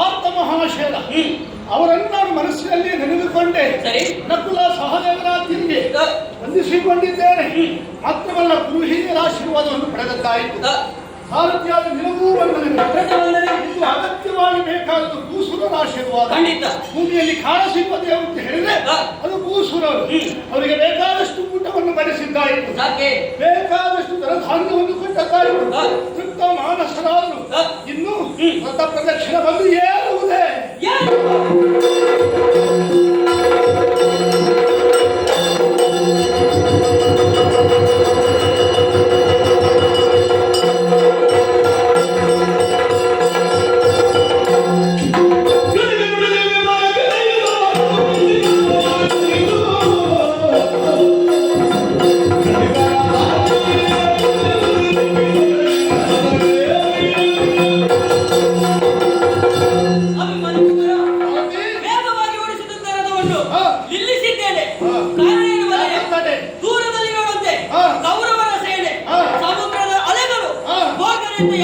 ಆತ ಮಹಾಶಯ ಅವರನ್ನು ನಾನು ಮನಸ್ಸಿನಲ್ಲಿ ನೆನೆದುಕೊಂಡೆ. ಸರಿ. ನಕುಲ ಸಹದೇವರಾಜನಿಗೆ ವಂದಿಸಿಕೊಂಡಿದ್ದೇನೆ. ಮಾತ್ರವಲ್ಲ, ಗುರು ಹಿರಿಯರ ಆಶೀರ್ವಾದವನ್ನು ಪಡೆದದ್ದಾಯಿತು. ಸಾರಥಿಯಾದ ನಿಲವೂ ವಂದನೆ. ಇದು ಅಗತ್ಯವಾಗಿ ಬೇಕಾದದ್ದು ಭೂಸುರರ ಆಶೀರ್ವಾದ. ಖಂಡಿತ. ಭೂಮಿಯಲ್ಲಿ ಕಾಣಸಿಗುವುದೇವು ಅಂತ ಹೇಳಿದ್ರೆ ಅದು ಭೂಸುರರು. ಅವರಿಗೆ ಬೇಕಾದಷ್ಟು ಊಟವನ್ನು ಬಡಿಸಿದ್ದಾಯಿತು, ಬೇಕಾದಷ್ಟು ಧನಧಾನ್ಯವನ್ನು ಕೊಟ್ಟದ್ದಾಯಿತು. ತೃಪ್ತ ಮಾನಸರಾದರು. ಇನ್ನು ರಥ ಪ್ರದಕ್ಷಿಣೆ ಬಂದು ಏರುವುದೇ.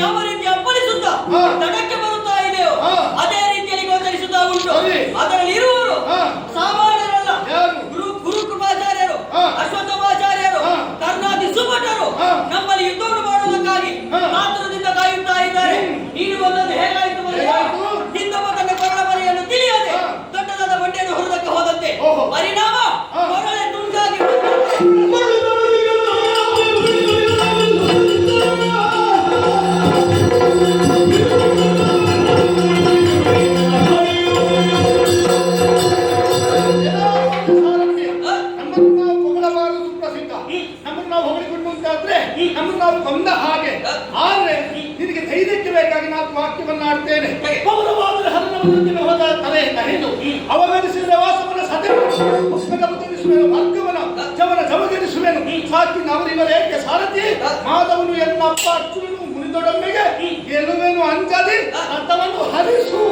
ಯಾವ ರೀತಿ ಅಪ್ಪಳಿಸುತ್ತ ತಡಕ್ಕೆ ಬರುತ್ತಾ ಇದೆಯೋ ಅದೇ ರೀತಿಯಲ್ಲಿ ಗೋಚರಿಸುತ್ತಾ ಉಂಟು. ಅದರಲ್ಲಿ ಇರುವವರು ಸಾಮಾನ್ಯರಲ್ಲ. ಗುರು ಕೃಪಾಚಾರ್ಯರು, ಅಶ್ವತ್ಥಾಚಾರ್ಯರು, ಕರ್ಣಾದಿ ಸುಭಟರು ನಮ್ಮಲ್ಲಿ ಯುದ್ಧವನ್ನು ಮಾಡುವುದಕ್ಕಾಗಿ ಕಾತುರದಿಂದ ಕಾಯುತ್ತಾ ಇದ್ದಾರೆ. ನೀನು ಬಂದದ್ದು ಹೇಗಾಯಿತು? ಹಿಂದೊಬ್ಬ ತನ್ನ ಕೊರಳ ಮನೆಯನ್ನು ತಿಳಿಯದೆ ದೊಡ್ಡದಾದ ಬಂಡೆಯನ್ನು ಹೊರದಕ್ಕೆ ಹೋದಂತೆ ಪರಿಣಾಮ ಕೊರಳೆ ತುಂಡಾಗಿ ನಾವು ಬಂದ ಹಾಗೆ. ಆದ್ರೆ ನಿನಗೆ ಧೈರ್ಯಕ್ಕೆ ಬೇಕಾಗಿ ನಾನು ವಾಕ್ಯವನ್ನ ಆಡ್ತೇನೆ. ಪೌರವಾದ ಹರಣವನ್ನು ಹೋದ ತಲೆ ಕರೆದು ಅವಗಣಿಸಿದ ವಾಸವನ ಸತಿಸುವೆನು, ವರ್ಗವನ ಜವನ ಜಮಗರಿಸುವೆನು. ಸಾಕಿ ನವರಿವರೇಕೆ ಸಾರಥಿ ಮಾಧವನು ಎನ್ನಪ್ಪ ಅರ್ಜುನನು ಮುನಿದೊಡೊಮ್ಮೆಗೆ ಗೆಲುವೆನು ಅಂಜದಿ ರಥವನ್ನು ಹರಿಸು.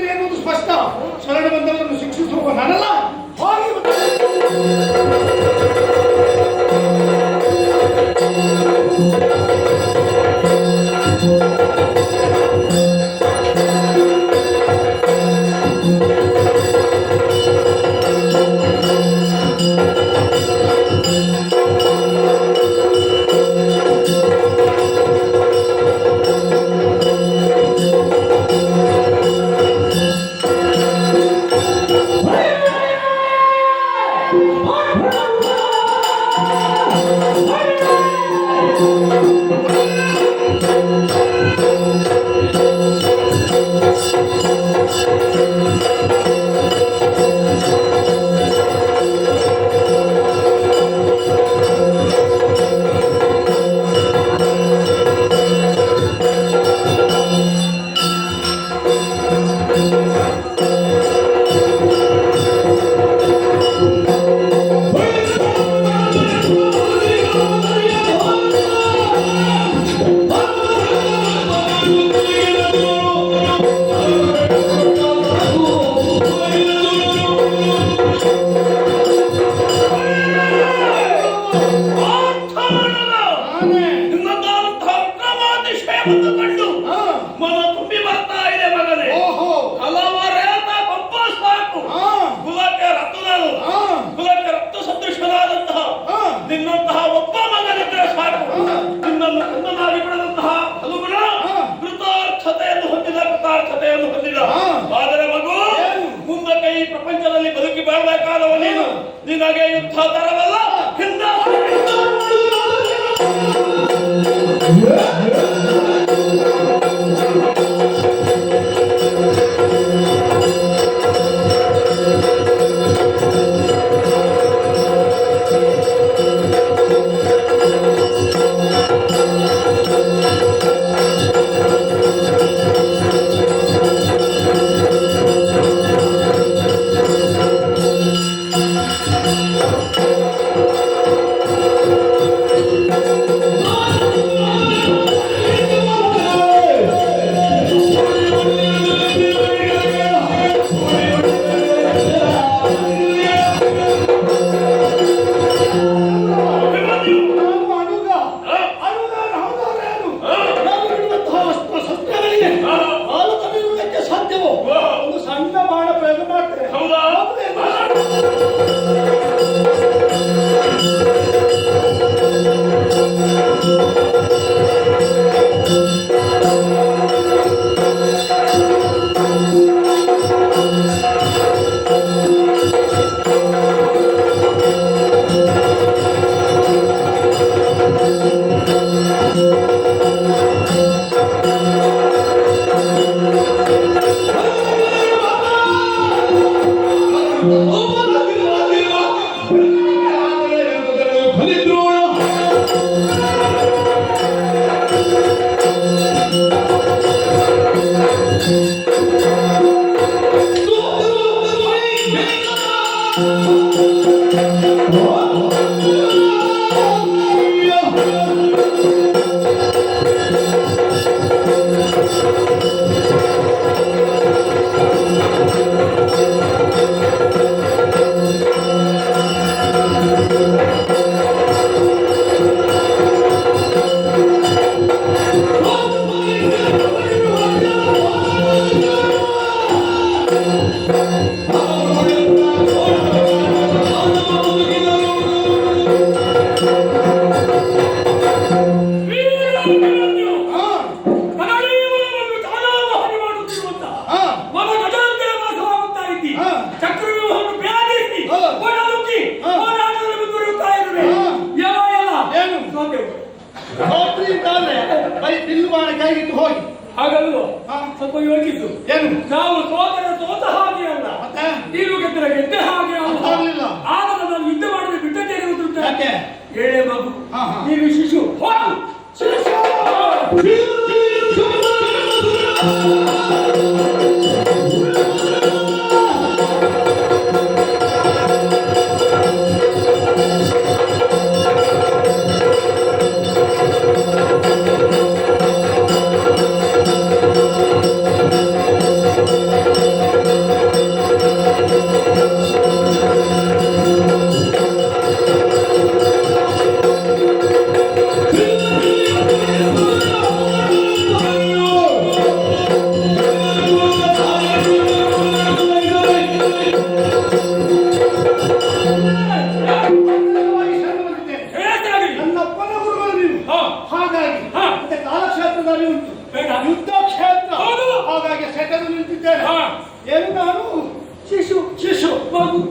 ಮಾಡಿದ್ದೀರಿ ಎನ್ನುವುದು ಸ್ಪಷ್ಟ. ಶರಣ ಬಂದವರನ್ನು ಶಿಕ್ಷಿಸುವ ನಾನಲ್ಲ. ಹೋಗಿ ನಿನ್ನಂತಹ ಒಬ್ಬ ಮಗನಿದ್ದರೆ ಸಾಕು. ನಿನ್ನನ್ನು ಕಂದನಾಗಿ ಬೆಳೆದಂತಹ ಫಲಗುಣ ಕೃತಾರ್ಥತೆಯನ್ನು ಹೊಂದಿದ. ಆದರೆ ಮಗು, ಮುಂದಕ್ಕೆ ಈ ಪ್ರಪಂಚದಲ್ಲಿ ಬದುಕಿ ಬಾಳಬೇಕಾದವ ನೀನು. ನಿನಗೆ ಯುದ್ಧ ತರವಲ್ಲ. ಹಾಗಲ್ವ ಸ್ವಲ್ಪ ಯೋಚಿಸು. ಏನು ನಾವು ಸೋತ ಹಾಗೆ ಅಲ್ಲ, ನೀನು ಗೆದ್ದೆ ಹಾಗೆ ಅಲ್ಲ. ಆಗ ನಾನು ಯುದ್ಧ ಮಾಡಿದ್ರೆ ಬಿಟ್ಟದ್ದೇನೆ ಉಂಟು. ಹೇಳೇ ಮಗು, ನೀನು ಶಿಶು.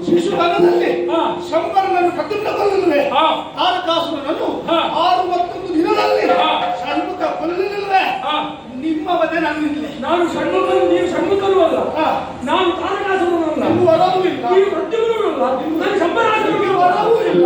ಶಿಶುಪಾಲನಲ್ಲಿ ಶಂಬರನನ್ನು ಕತ್ತುಂಡ ಕೊಲ್ಲಲಿಲ್ಲವೇ? ತಾರಕಾಸುರನನ್ನು 61 ದಿನದಲ್ಲಿ ಷಣ್ಮುಖ ಕೊಲ್ಲಲಿಲ್ಲವೇ? ನಿಮ್ಮ ವಧೆ ನನ್ನಿಲ್ಲ. ನಾನು ಷಣ್ಮುಖನು, ನೀವು ಷಣ್ಮುಖನು ಅಲ್ಲ. ನಾನು ತಾರಕಾಸುರನಲ್ಲ. ನೀವು ವರವೂ ಇಲ್ಲ, ನೀವು ಪ್ರತಿಯೊಬ್ಬರು ಅಲ್ಲ. ನಾನು ಶಂಬರಾಸುರನಿಗೆ ವರವೂ ಇಲ್ಲ.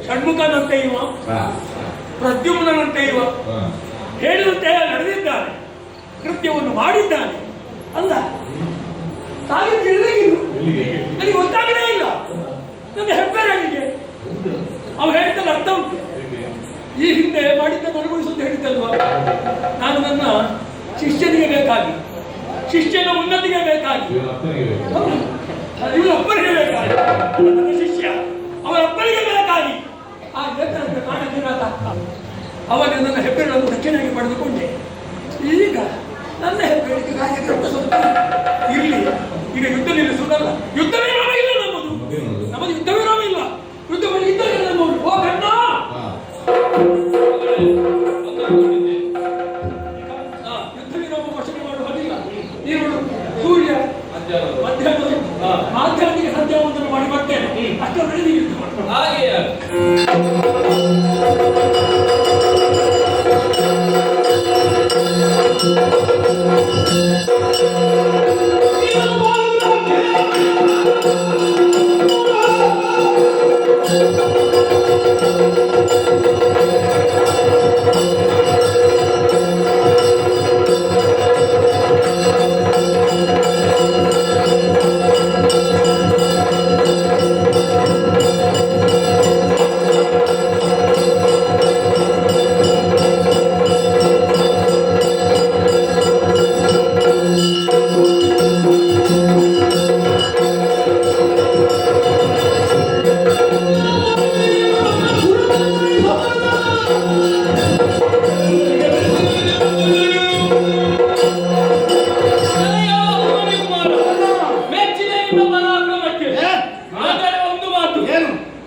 ಷಣ್ಮುಖನಂತೆ ಇವ, ಪ್ರದ್ಯುಮ್ನಂತೆ ಇವ ಹೇಳಿದಂತೆ ನಡೆದಿದ್ದಾನೆ, ಕೃತ್ಯವನ್ನು ಮಾಡಿದ್ದಾನೆ ಅಲ್ಲ. ತಾಯಿ ತಿಳಿದಿರು ನನಗೆ ಗೊತ್ತಾಗಲೇ ಇಲ್ಲ. ನನ್ನ ಹೆಬ್ಬೆರಳಿಗೆ ಅವ ಹೇಳಿದ್ದಲ್ಲ ಅರ್ಥ ಉಂಟು. ಈ ಹಿಂದೆ ಮಾಡಿದ್ದನ್ನು ಅನುಭವಿಸುತ್ತ ಹೇಳಿದ್ದಲ್ವ. ನಾನು ನನ್ನ ಶಿಷ್ಯನಿಗೆ ಬೇಕಾಗಿ, ಶಿಷ್ಯನ ಉನ್ನತಿಗೆ ಬೇಕಾಗಿ, ಇವನ ಅಪ್ಪನಿಗೆ ಬೇಕಾಗಿ, ನನ್ನ ಶಿಷ್ಯ ಅವರ ಅಪ್ಪನಿಗೆ ಬೇಕಾಗಿ ಆ ಎತ್ತರದ ಕಾಣದಿರಾದ ಅವಾಗ ನನ್ನ ಹೆಬ್ಬೆರಳನ್ನು ರಕ್ಷಣೆಗೆ ಪಡೆದುಕೊಂಡೆ. ಈಗ ನನ್ನ ಹೆಬ್ಬೆರಳಿಗೆ ಕಾರ್ಯಕ್ರಮ ಸ್ವಲ್ಪ ಇರಲಿ. ಈಗ ಯುದ್ಧ ನಿಲ್ಲಿಸುವುದಲ್ಲ, ಯುದ್ಧ ವಿರಾಮ ಇಲ್ಲ. ನಮ್ಮದು ಯುದ್ಧ ವಿರಾಮ ಇಲ್ಲ. ಯುದ್ಧ ಇದ್ದರೆ ನಮ್ಮದು ಓ ಕಣ್ಣ ಯುದ್ಧ ವಿರಾಮ ವಶನೆ ಮಾಡುವ ಹಾಗಿಲ್ಲ. ನೀನು ಸೂರ್ಯ ಮಾಧ್ಯಾಹ್ನಿಗೆ ಸಂಧ್ಯಾವಂದನ ಮಾಡಿ ಬರ್ತೇನೆ. ಅಷ್ಟೊಂದು ನೀವು ಯುದ್ಧ ಮಾಡ್ತಾರೆ. ಹಾಗೆ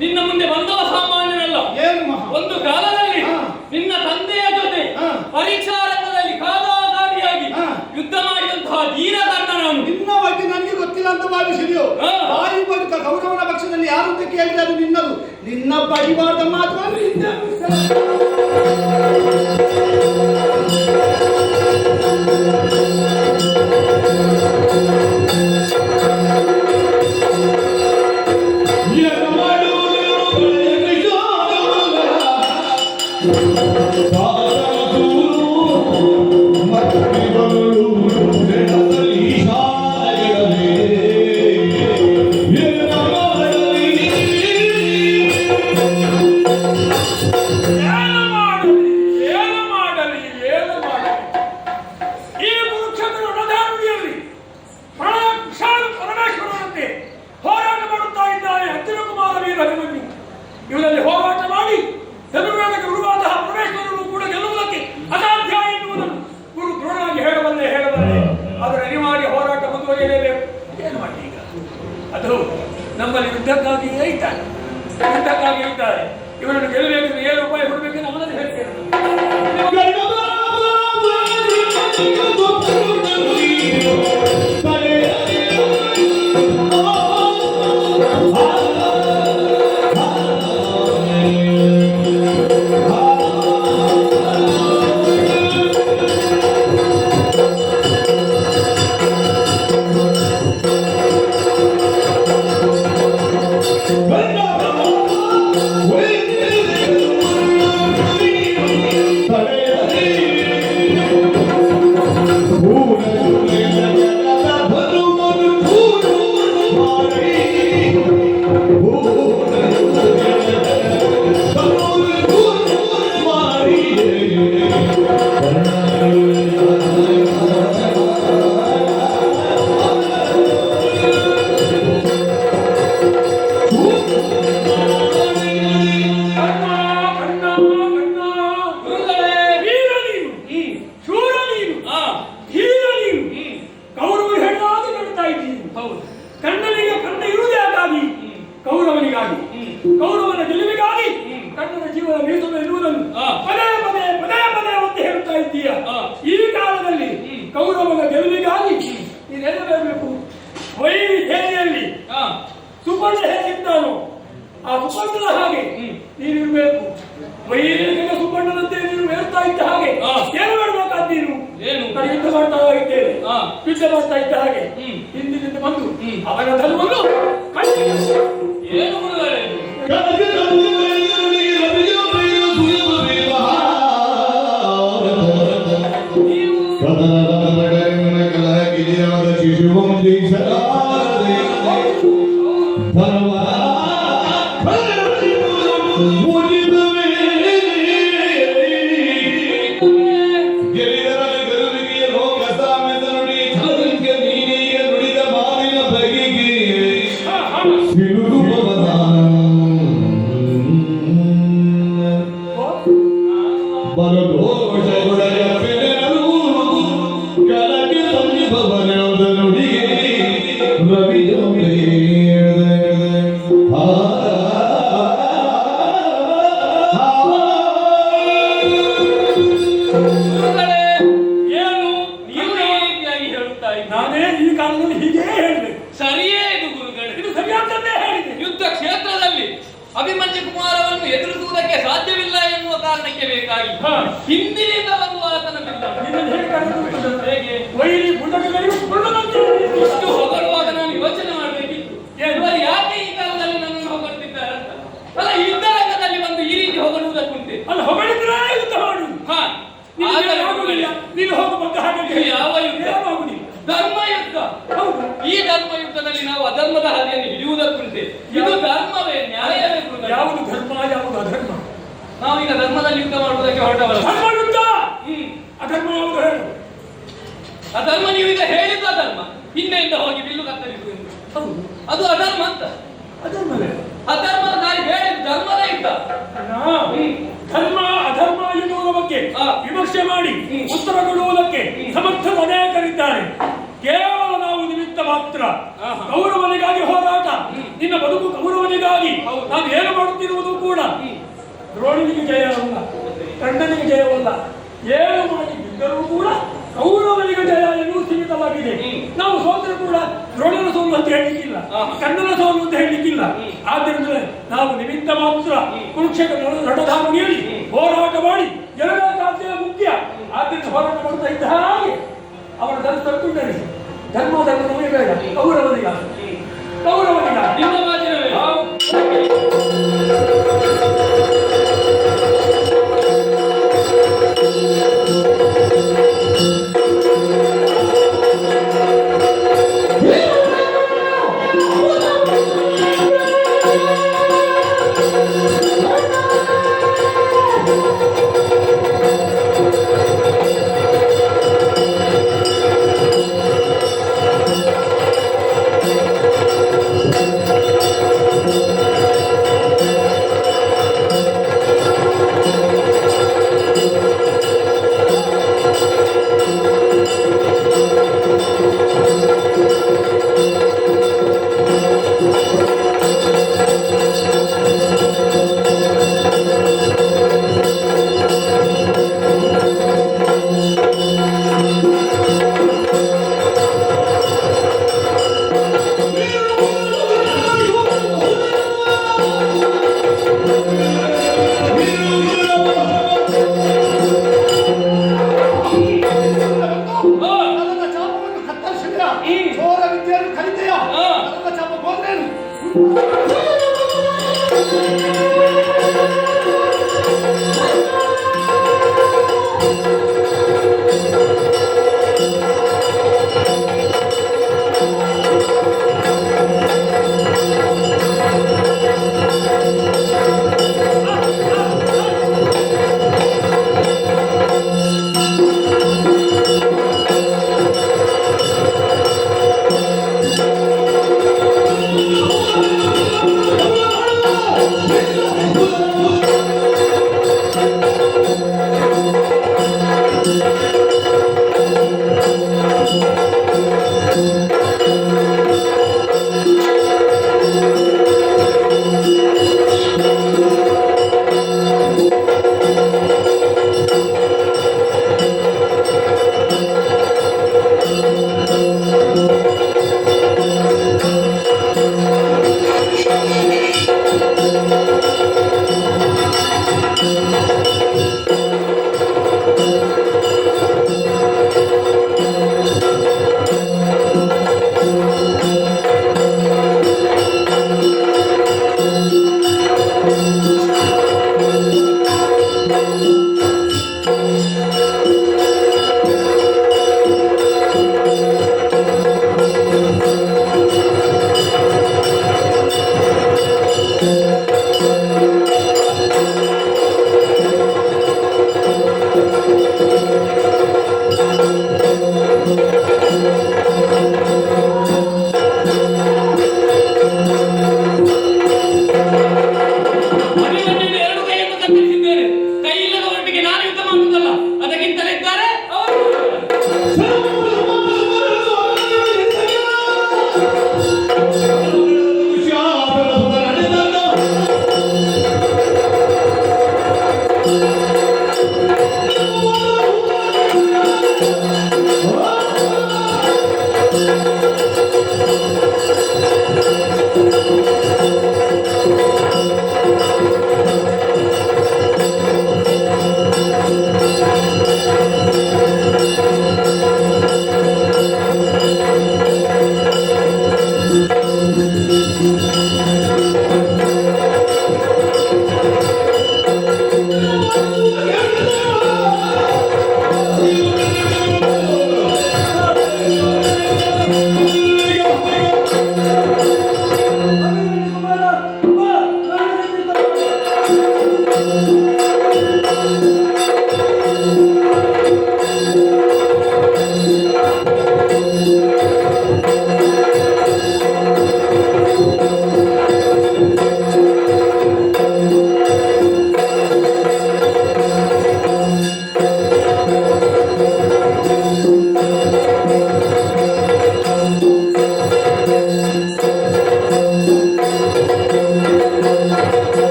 ನಿನ್ನ ಮುಂದೆ ಬಂದವ ಸಾಮಾನ್ಯನಲ್ಲ. ಒಂದು ಕಾಲದಲ್ಲಿ ನಿನ್ನ ತಂದೆಯ ಜೊತೆ ಪರೀಕ್ಷಾ ರಂಗದಲ್ಲಿ ಕಾಲಾಗಾಡಿಯಾಗಿ ಯುದ್ಧ ಮಾಡಿದಂತಹ ಧೀರಕರ್ಣ ನಾನು. ನಿನ್ನ ಬಗ್ಗೆ ನನಗೆ ಗೊತ್ತಿಲ್ಲ ಅಂತ ಭಾವಿಸಿದೆಯೋ? ಬಾಯಿ ಬದುಕ ಗೌರವನ ಪಕ್ಷದಲ್ಲಿ ಯಾರು ಅಂತ ಕೇಳಿದ್ರೆ ಅದು ನಿನ್ನದು. ನಿನ್ನ ಬಡಿವಾದ ಮಾತ್ರ ಇವರಲ್ಲಿ ಹೋರಾಟ ಮಾಡಿ ಚತುರ್ವೇದಕ್ಕೆ ಗುರುವಾದ ಪರಮೇಶ್ವರನು ಕೂಡ ಗೆಲ್ಲುವುದಕ್ಕೆ ಅಸಾಧ್ಯ ಎನ್ನುವುದನ್ನು ಗುರು ದೃಢವಾಗಿ ಹೇಳಬಲ್ಲೆ. ಆದರೆ ಅನಿವಾರ್ಯ ಹೋರಾಟ ಮುಂದುವರಿಯಲೇಬೇಕು. ಏನು ಮಾಡಿ ಈಗ? ಅದು ನಮ್ಮಲ್ಲಿ ಯುದ್ಧಕ್ಕಾಗಿಯೇ ಇದ್ದಾರೆ. ಇವರನ್ನು ಗೆಲ್ಲಬೇಕು. ಏನು ಉಪಾಯ ಕೊಡಬೇಕು ನಮ್ಮಲ್ಲಿ ಹೇಳ್ತೇನೆ. Hey! ಕೌರವನ ಗೆಲುವಿಗಾಗಿ ನೀನೇನು ಬರಬೇಕು. ವೈರಿ ಸೇನೆಯಲ್ಲಿ ಸುಪರ್ಣ ಹೇಗಿದ್ದಾನೋ ಆ ಸುಪರ್ಣನ ಹಾಗೆ ನೀನಿರ್ಬೇಕು. ವೈರಿಗಳ ಸುಪರ್ಣನಂತೆ ನೀನು ಹೇಳ್ತಾ ಇದ್ದ ಹಾಗೆ ಏನು ಮಾಡಬೇಕಾದ ನೀನು ನಾನು ಯುದ್ಧ ಮಾಡ್ತಾ ಇದ್ದೇನೆ. ಯುದ್ಧ ಮಾಡ್ತಾ ಇದ್ದ ಹಾಗೆ ಹಿಂದಿನಿಂದ ಬಂದು ಅವನ ಧರ್ಮವನ್ನು ಏನು ಅಭಿಮನ್ಯು ಕುಮಾರವನ್ನು ಎದುರಿಸುವುದಕ್ಕೆ ಸಾಧ್ಯವಿಲ್ಲ ಎನ್ನುವ ಕಾರಣಕ್ಕೆ ಬೇಕಾಗಿ ಹಿಂದಿನಿಂದ ಬಂದು ಆತನ ಇಷ್ಟು ಹೊಗಳುವಾಗ ನಾನು ಯೋಚನೆ ಮಾಡಬೇಕಿತ್ತು. ಯಾಕೆ ಈ ಕಾಲದಲ್ಲಿ ನನ್ನನ್ನು ಹೊಗಳುತ್ತಿದ್ದಾರೆ ಅಂತ. ಅಲ್ಲ, ಯುದ್ಧ ರಂಗದಲ್ಲಿ ಬಂದು ಈ ರೀತಿ ಹೊಗಳುವುದಕ್ಕುಂಟೆ ಅಲ್ಲ, ಹೊಗಳಿದ್ರೆ ಯುದ್ಧ ಮಾಡುವುದು. ಯಾವ ಯುದ್ಧ? ಧರ್ಮ ಯುದ್ಧ. ಈ ಧರ್ಮ ಯುದ್ಧದಲ್ಲಿ ನಾವು ಅಧರ್ಮದ ಹಾದಿಯನ್ನು ಹಿಡಿಯುವುದಕ್ಕುಂಟೆ. ಇದು ಧರ್ಮವೇ, ನ್ಯಾಯವೇ? ಯಾವುದು ಧರ್ಮ, ಯಾವುದು ಅಧರ್ಮ? ನಾವೀಗ ಧರ್ಮದಲ್ಲಿ ಯುದ್ಧ ಮಾಡುವುದಕ್ಕೆ ಹೊರಟವಲ್ಲ. ಧರ್ಮ ಯುದ್ಧ, ಅಧರ್ಮ ಯಾವುದು ಹೇಳು? ಅಧರ್ಮ ನೀವೀಗ ಹೇಳಿದ್ದು ಅಧರ್ಮ. ಹಿಂದೆಯಿಂದ ಹೋಗಿ ಬಿಲ್ಲು ಕತ್ತರಿಸುವುದು ಅದು ಅಧರ್ಮ ಅಂತ. ಅಧರ್ಮವೇ? ಅಧರ್ಮದ ದಾರಿ ಹೇಳಿದ್ದು ಧರ್ಮದ ಯುದ್ಧ. ಧರ್ಮ ಅಧರ್ಮ ಎನ್ನುವುದರ ಬಗ್ಗೆ ವಿಮರ್ಶೆ ಮಾಡಿ ಉತ್ತರ ಕೊಡುವುದಕ್ಕೆ ಸಮರ್ಥರು ಅನೇಕರಿದ್ದಾರೆ. ಕೇವಲ ನಾವು ನಿಮಿತ್ತ ಮಾತ್ರ. ಕೌರವನಿಗಾಗಿ ಹೋರಾಟ, ನಿನ್ನ ಬದುಕು ಕೌರವನಿಗಾಗಿ. ನಾವು ಏನು ಮಾಡುತ್ತಿರುವುದು ಕೂಡ ದ್ರೋಣನಿಗೆ ಜಯವಲ್ಲ, ಕರ್ಣನಿಗೆ ಜಯವಲ್ಲ. ಏನು ಮಾಡಿ ಬಿದ್ದರೂ ಕೂಡ ಕೌರವನಿಗೆ ಜಯ ಎನ್ನುವುದು ಸೀಮಿತವಾಗಿದೆ. ನಾವು ಸೋತರೂ ಕೂಡ ದ್ರೋಣನ ಸೋಲು ಅಂತ ಹೇಳಲಿಕ್ಕಿಲ್ಲ, ಕರ್ಣನ ಸೋಲು ಅಂತ ಹೇಳಲಿಕ್ಕಿಲ್ಲ. ಆದ್ದರಿಂದ ನಾವು ನಿಮಿತ್ತ ಮಾತ್ರ. ಕುರುಕ್ಷೇತ್ರ ರಣಧಾಮಣಿಯಲ್ಲಿ ಹೋರಾಟ ಮಾಡಿ ಗೆಲ್ಲಬೇಕಾದ್ದೇ ಮುಖ್ಯ. ಆದ್ದರಿಂದ ಹೋರಾಟ ಮಾಡ್ತಾ ಇದ್ದ ಹಾಗೆ ಅವರ ಧರಿಸಿಕೊಂಡರೆ ಧರ್ಮ ನಮಗೆ ಬೇಡ, ಕೌರವನಿಗ ನಿಮ್ಮ ಮಾತಿನ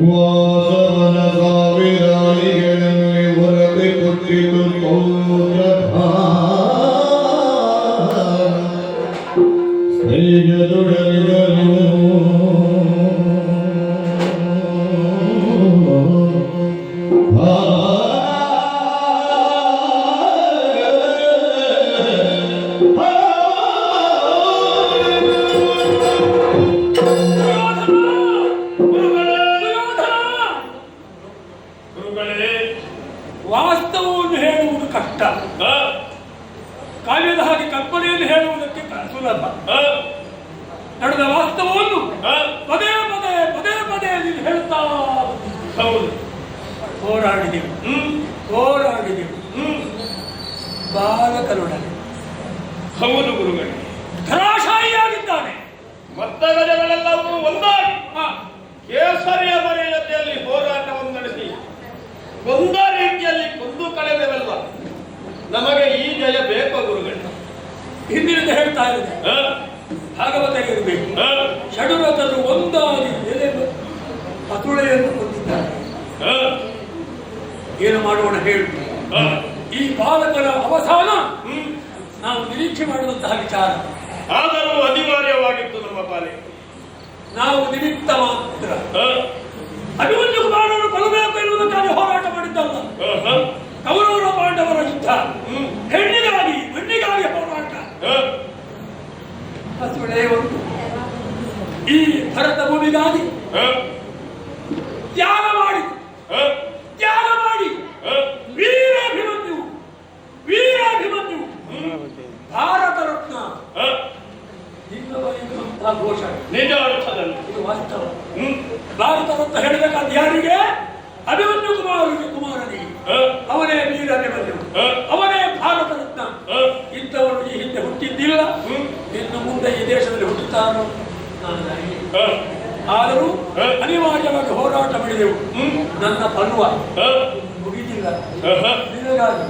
ವಾಸವನ ಸಾವಿರಾಳಿಗಳಲ್ಲಿ ಹೊರತೆ ಕೊಟ್ಟಿದ್ದು ಸ್ನೇಹದೊಡಲಿಗಳು ವಾಸ್ತವವನ್ನು ಹೇಳುವುದು ಕಷ್ಟ, ಕಾವ್ಯದ ಹಾಗೆ ಕಲ್ಪನೆಯನ್ನು ಹೇಳುವುದಕ್ಕೆ ಸುಲಭ. ನಡೆದ ವಾಸ್ತವವನ್ನು ಪದೇ ಪದೇ ಪದೇ ಪದೇ ನೀವು ಹೇಳುತ್ತಾ ಹೋರಾಡಿದೆವು ಹೋರಾಡಿದೆವು ಬಾಲಕರೊಡನೆ. ಹೌದು ಗುರುಗಳೇ, ಧರಾಶಾಹಿಯಾಗಿದ್ದಾನೆ. ಮತ್ತಗಜಗಳೆಲ್ಲವೂ ಒಂದಾಗಿ ಕೇಸರಿಯ ಮರೆಯತೆಯಲ್ಲಿ ಹೋರಾಟವನ್ನು ನಡೆಸಿ ಒಂದ ರೀತಿಯಲ್ಲಿ ಕೊಂದು ಕಳೆದೆವಲ್ಲ. ನಮಗೆ ಈ ಜಯ ಬೇಕೋ ಗುರುಗಳೇ? ಹಿಂದಿನಿಂದ ಹೇಳ್ತಾ ಇರುವುದು ಭಾಗವತರಿರಬೇಕು. ಷಡುರಥರು ಒಂದಾಗಿ ಎಲೆ ಹತುಳೆಯನ್ನು ಕೊಂದಿದ್ದಾರೆ. ಏನು ಮಾಡೋಣ ಹೇಳು? ಈ ಬಾಲಕರ ಅವಸಾನ ನಾವು ನಿರೀಕ್ಷೆ ಮಾಡುವಂತಹ ವಿಚಾರ. ಆದರೂ ಅನಿವಾರ್ಯವಾಗಿತ್ತು ನಮ್ಮ ಪಾಲಿಗೆ. ನಾವು ನಿಮಿತ್ತ ಮಾತ್ರ. ಅಭಿಮನ್ಯು ಕುಮಾರರು ಕೊಲ್ಲಬೇಕು ಎನ್ನುವುದಕ್ಕಾಗಿ ಹೋರಾಟ ಮಾಡಿದ್ದಲ್ಲ. ಕೌರವರ ಪಾಂಡವರ ಯುದ್ಧ, ಹೆಣ್ಣಿಗಾಗಿ ಮಣ್ಣಿಗಾಗಿ ಹೋರಾಟ. ಹಸುಳೆ ಒಂದು ಈ ಭರತ ಭೂಮಿಗಾಗಿ ತ್ಯಾಗ ಮಾಡಿ ವೀರಾಭಿಮನ್ಯು ಭಾರತ ರತ್ನ ನಿಲ್ಲುವಂತಹ ಘೋಷಣೆ. ನಿಜ ಅರ್ಥದಲ್ಲಿ ಇದು ವಾಸ್ತವ. ಭಾರತ ರತ್ನ ಹೇಳಬೇಕಾದ ಯಾರಿಗೆ? ಅಭಿಮನ್ಯು ಕುಮಾರನಿಗೆ. ಅವನೇ ವೀರಾಭಿಮನ್ಯು, ಅವನೇ ಭಾರತ ರತ್ನ. ಇಂಥವರು ಈ ಹಿಂದೆ ಹುಟ್ಟಿದ್ದಿಲ್ಲ, ಇನ್ನು ಮುಂದೆ ಈ ದೇಶದಲ್ಲಿ ಹುಟ್ಟುತ್ತಾರೋ ಆದರೂ ಅನಿವಾರ್ಯವಾಗಿ ಹೋರಾಟ ಮಾಡಿದೆವು. ನನ್ನ ಪರ್ವ ಮುಗಿದಿಲ್ಲ. ನಿನಗಾಗಿ,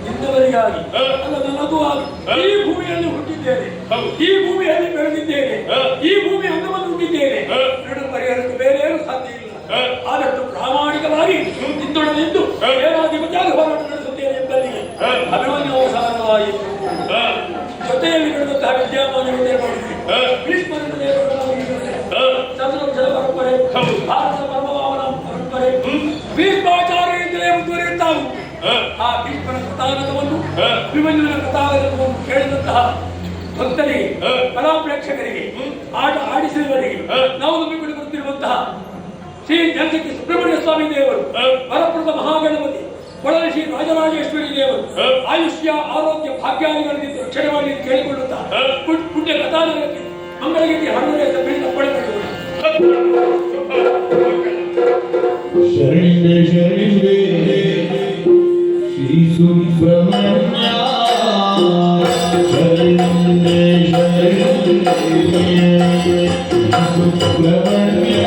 ನಿನ್ನವರಿಗಾಗಿ ಅಲ್ಲ, ನನಗೂ ಆಗಿ ಈ ಭೂಮಿಯಲ್ಲಿ ಹುಟ್ಟಿದ್ದೇನೆ, ಈ ಭೂಮಿಯಲ್ಲಿ ಬೆಳೆದಿದ್ದೇನೆ, ಈ ಭೂಮಿ ಅಂಗವನ್ನು ಹುಟ್ಟಿದ್ದೇನೆ. ಎರಡು ಪರಿಹಾರಕ್ಕೆ ಬೇರೆ ಏನು ಸಾಧ್ಯ ಇಲ್ಲ. ಆದಷ್ಟು ಪ್ರಾಮಾಣಿಕವಾಗಿ ನಿಂತೊಡನಿದ್ದು ಏನಾಧಿಪತಿಯಾಗಿ ಹೋರಾಟ ನಡೆಸುತ್ತೇನೆ ಎಂಬಲ್ಲಿಗೆ ಅಭಿಮನ್ಯು ಅವಸಾನವಾಯಿತು. ಜೊತೆಯಲ್ಲಿ ನಡೆದಂತಹ ವಿದ್ಯಮಾನಗಳನ್ನೇ ನೋಡಿದ್ವಿ. ಭೀಷ್ಮರನ್ನೇ ಚಂದ್ರವಂಶದ ಪರಂಪರೆ, ಭಾರತದ ಪರಮಭಾವನ ಪರಂಪರೆ ಭೀಷ್ಮಾಚಾರ್ಯರಿಂದಲೇ ಮುಂದುವರಿಯುತ್ತಾ ಉಂಟು. ಆ ಭೀಷ್ಮನ ಕಥಾನಕವನ್ನು, ಅಭಿಮನ್ಯುವಿನ ಕಥಾನಕವನ್ನು ಕೇಳಿದಂತಹ ಭಕ್ತರಿಗೆ, ಕಲಾ ಪ್ರೇಕ್ಷಕರಿಗೆ, ಆಟ ಆಡಿಸಿದವರಿಗೆ ನಾವು ನಂಬಿಕೊಂಡು ಬರುತ್ತಿರುವಂತಹ ಶ್ರೀ ಜನಶಕ್ತಿ ಸುಬ್ರಹ್ಮಣ್ಯ ಸ್ವಾಮಿ ದೇವರು, ವರಪ್ರದ ಮಹಾಗಣಪತಿ, ಕೊಳಲ ಶ್ರೀ ರಾಜರಾಜೇಶ್ವರಿ ದೇವರು ಆಯುಷ್ಯ ಆರೋಗ್ಯ ಭಾಗ್ಯಾದಿಗಳಿಂದ ರಕ್ಷಣೆ ಮಾಡಿ ಕೇಳಿಕೊಳ್ಳುತ್ತಾ ಪುಣ್ಯ ಕಥಾನಕಕ್ಕೆ ಮಂಗಳಗೀತೆ ಹಣ್ಣುರೆ ತಪ್ಪಿದ ಪಡೆದುಕೊಳ್ಳುವುದು. ಶರಣೆ ಶರಣೆ ಶ್ರೀ ಸುಬ್ರಹ್ಮಣ್ಯ, ಶರಣೆ ಶರಣೆ ಸುಬ್ರಹ್ಮಣ್ಯ.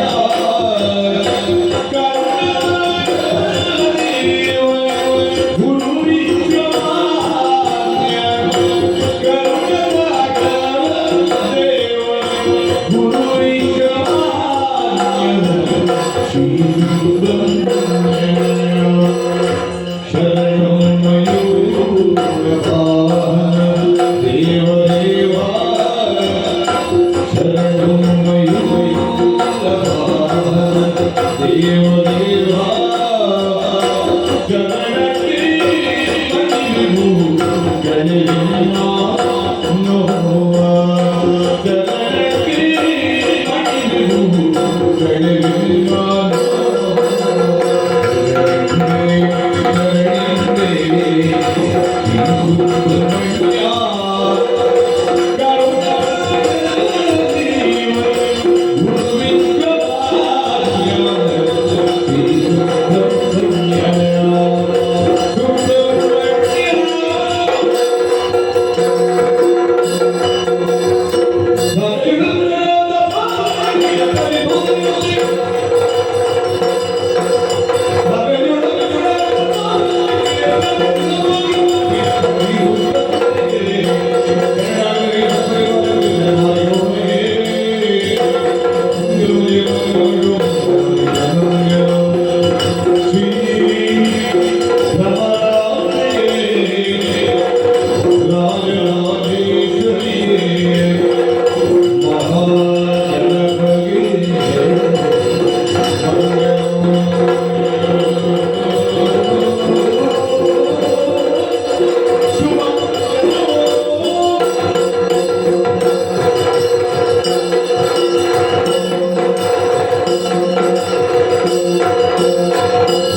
ಶ್ರೀ